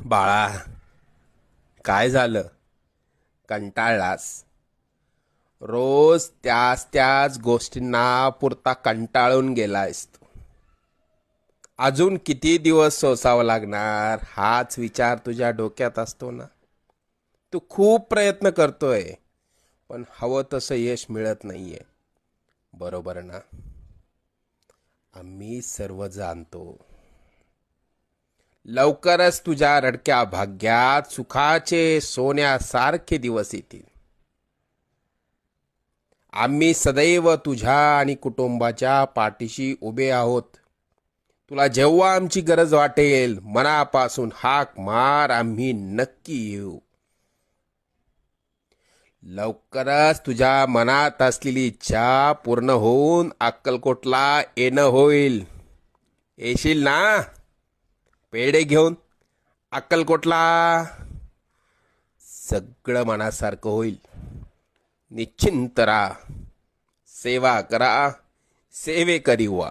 बाळा, काय झालं? कंटाळलास? रोज त्याच त्याच गोष्टींना पुरता कंटाळून गेलायस तू. अजून किती दिवस सोसावं लागणार हाच विचार तुझ्या डोक्यात असतो ना. तू खूप प्रयत्न करतोय, पण हवं तसं यश मिळत नाहीये. बरोबर ना? आम्ही सर्व जाणतो. लवकरच तुझ्या रडक्या भाग्यात सुखाचे सोन्यासारखे दिवस येतील. आम्ही सदैव तुझ्या आणि कुटुंबाच्या पाठीशी उभे आहोत. तुला जेव्हा आमची गरज वाटेल मनापासून हाक मार, आम्ही नक्की येऊ. लवकरच तुझ्या मनात असलेली इच्छा पूर्ण होऊन अक्कलकोटला येणं होईल. येशील ना पेढे घेऊन अक्कलकोटला? सगळं मनासारखं होईल. निश्चिंत राहा. सेवा करा, सेवेकरी व्हा.